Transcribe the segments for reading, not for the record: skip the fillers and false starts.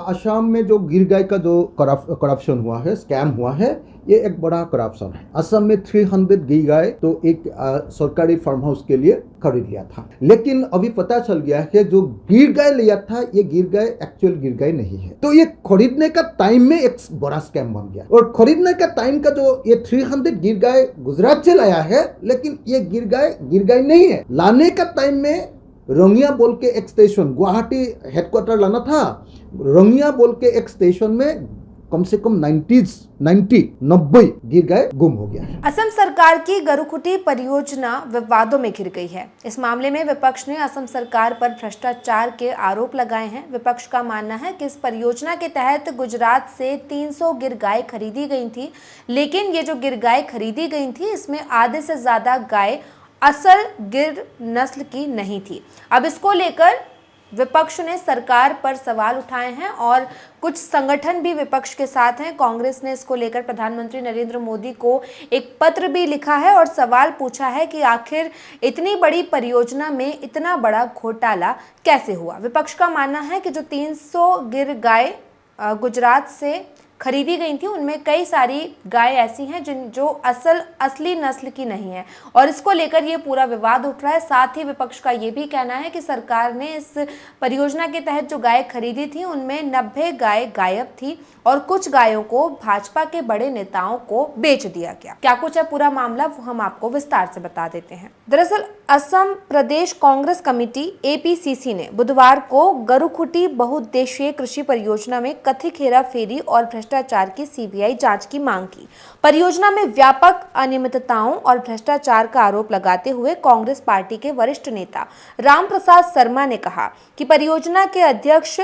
असम में जो गिर गाय का जो करप्शन हुआ है, स्कैम हुआ है, ये एक बड़ा करप्शन है। असम में 300 गिर गाय तो एक सरकारी फार्म हाउस के लिए खरीद लिया था, लेकिन अभी पता चल गया है जो गिर गाय लिया था ये गिर गाय एक्चुअल गिर गाय नहीं है। तो ये खरीदने का टाइम में एक बड़ा स्कैम बन गया, और खरीदने का टाइम का जो ये 300 गिर गाय गुजरात से लाया है, लेकिन ये गिर गाय नहीं है। लाने का टाइम में रंगिया बोल के एक स्टेशन, गुवाहाटी हेडक्वार्टर लाना था, रंगिया बोल के एक स्टेशन में कम से कम 90 गिर गाय गुम हो गया है। असम सरकार की गरुकुटी परियोजना विवादों में घिर गई है। इस मामले में विपक्ष ने असम सरकार पर भ्रष्टाचार के आरोप लगाए हैं। विपक्ष का मानना है कि इस परियोजना के तहत गुजरात से 300 गिर गाय खरीदी गई थी, लेकिन ये जो गिर गाय खरीदी गई थी इसमें आधे से ज्यादा गाय असल गिर नस्ल की नहीं थी। अब इसको लेकर विपक्ष ने सरकार पर सवाल उठाए हैं और कुछ संगठन भी विपक्ष के साथ हैं। कांग्रेस ने इसको लेकर प्रधानमंत्री नरेंद्र मोदी को एक पत्र भी लिखा है और सवाल पूछा है कि आखिर इतनी बड़ी परियोजना में इतना बड़ा घोटाला कैसे हुआ। विपक्ष का मानना है कि जो 300 गिर गाय गुजरात से खरीदी गई थी उनमें कई सारी गाय ऐसी हैं जो असली नस्ल की नहीं है, और इसको लेकर ये पूरा विवाद उठ रहा है। साथ ही विपक्ष का ये भी कहना है कि सरकार ने इस परियोजना के तहत जो गाय खरीदी थी उनमें 90 गाय गायब थी और कुछ गायों को भाजपा के बड़े नेताओं को बेच दिया गया। क्या कुछ है पूरा मामला वो हम आपको विस्तार से बता देते हैं। दरअसल असम प्रदेश कांग्रेस कमेटी APCC ने बुधवार को गरुकुटी बहुउद्देशीय कृषि परियोजना में कथित हेराफेरी और भ्रष्टाचार की CBI जांच की मांग की। परियोजना में व्यापक अनियमितताओं और भ्रष्टाचार का आरोप लगाते हुए कांग्रेस पार्टी के वरिष्ठ नेता रामप्रसाद शर्मा ने कहा कि परियोजना के अध्यक्ष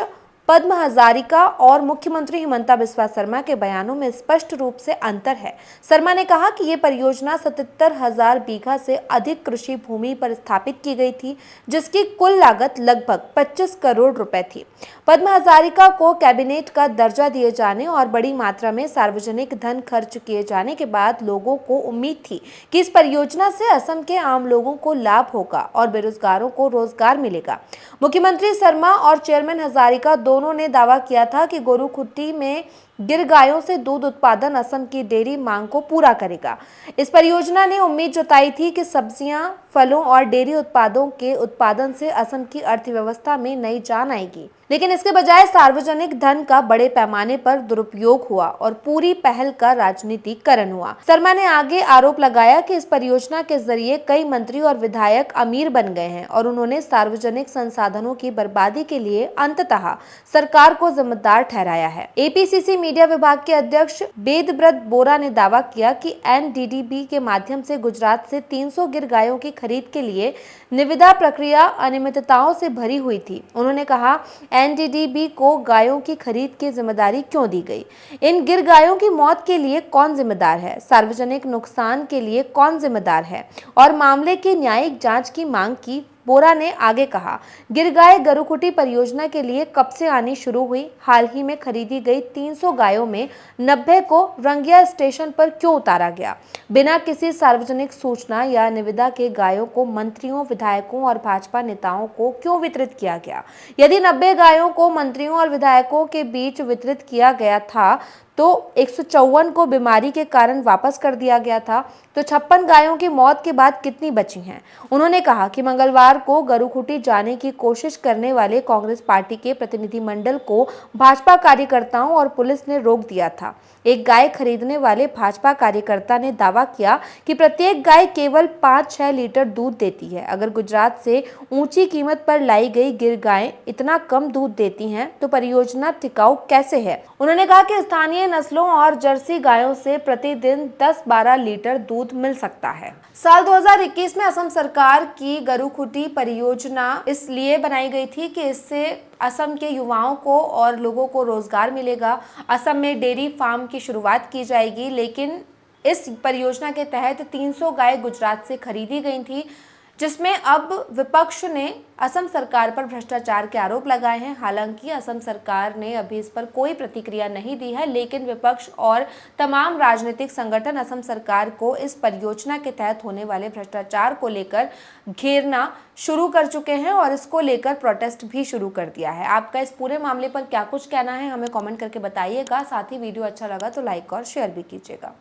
पद्म हजारिका और मुख्यमंत्री हिमंता बिस्वा शर्मा के बयानों में स्पष्ट रूप से अंतर है। शर्मा ने कहा कि ये परियोजना 77,000 बीघा से अधिक कृषि भूमि पर स्थापित की गई थी, जिसकी कुल लागत लगभग 25 करोड़ रुपए थी। पद्म हजारिका को कैबिनेट का दर्जा दिए जाने और बड़ी मात्रा में सार्वजनिक धन खर्च किए जाने के बाद लोगों को उम्मीद थी कि इस परियोजना से असम के आम लोगों को लाभ होगा और बेरोजगारों को रोजगार मिलेगा। मुख्यमंत्री शर्मा और चेयरमैन हजारिका दोनों ने दावा किया था कि गरुकुटी में गिर गायों से दूध उत्पादन असम की डेयरी मांग को पूरा करेगा। इस परियोजना ने उम्मीद जताई थी कि सब्जियां, फलों और डेयरी उत्पादों के उत्पादन से असम की अर्थव्यवस्था में नई जान आएगी, लेकिन इसके बजाय सार्वजनिक धन का बड़े पैमाने पर दुरुपयोग हुआ और पूरी पहल का राजनीतिकरण हुआ। शर्मा ने आगे आरोप लगाया कि इस परियोजना के जरिए कई मंत्री और विधायक अमीर बन गए हैं और उन्होंने सार्वजनिक संसाधनों की बर्बादी के लिए अंततः सरकार को जिम्मेदार ठहराया है। APCC मीडिया विभाग के अध्यक्ष वेदव्रत बोरा ने दावा किया कि NDDB के माध्यम से गुजरात से 300 गिर गायों की खरीद के लिए निविदा प्रक्रिया अनियमितताओं से भरी हुई थी। उन्होंने कहा, NDDB को गायों की खरीद की जिम्मेदारी क्यों दी गई? इन गिर गायों की मौत के लिए कौन जिम्मेदार है? सार्वजनिक नुकसान के लिए कौन जिम्मेदार है? और मामले की न्यायिक जांच की मांग की। बोरा ने आगे कहा, गिर गाय गरुकुटी परियोजना के लिए कब से आनी शुरू हुई? हाल ही में खरीदी गई 300 गायों में 90 को रंगिया स्टेशन पर क्यों उतारा गया? बिना किसी सार्वजनिक सूचना या निविदा के गायों को मंत्रियों, विधायकों और भाजपा नेताओं को क्यों वितरित किया गया? यदि 90 गायों को मंत्रियों और विधायकों के बीच वितरित किया गया था तो 154 को बीमारी के कारण वापस कर दिया गया था, तो 56 गायों की मौत के बाद कितनी बची हैं? उन्होंने कहा कि मंगलवार को गरुकुटी जाने की कोशिश करने वाले कांग्रेस पार्टी के प्रतिनिधिमंडल को भाजपा कार्यकर्ताओं और पुलिस ने रोक दिया था। एक गाय खरीदने वाले भाजपा कार्यकर्ता ने दावा किया कि प्रत्येक गाय केवल 5-6 लीटर दूध देती है। अगर गुजरात से ऊंची कीमत पर लाई गई गिर गायें इतना कम दूध देती हैं, तो परियोजना टिकाऊ कैसे है? उन्होंने कहा कि स्थानीय नस्लों और जर्सी गायों से प्रतिदिन 10-12 लीटर दूध मिल सकता है। साल 2021 में असम सरकार की गरुकुटी परियोजना इसलिए बनाई गई थी कि इससे असम के युवाओं को और लोगों को रोजगार मिलेगा। असम में डेयरी फार्म की शुरुआत की जाएगी, लेकिन इस परियोजना के तहत 300 गाय गुजरात से खरीदी गई थी। जिसमें अब विपक्ष ने असम सरकार पर भ्रष्टाचार के आरोप लगाए हैं। हालांकि असम सरकार ने अभी इस पर कोई प्रतिक्रिया नहीं दी है, लेकिन विपक्ष और तमाम राजनीतिक संगठन असम सरकार को इस परियोजना के तहत होने वाले भ्रष्टाचार को लेकर घेरना शुरू कर चुके हैं और इसको लेकर प्रोटेस्ट भी शुरू कर दिया है। आपका इस पूरे मामले पर क्या कुछ कहना है, हमें कमेंट करके बताइएगा। साथ ही वीडियो अच्छा लगा तो लाइक और शेयर भी कीजिएगा।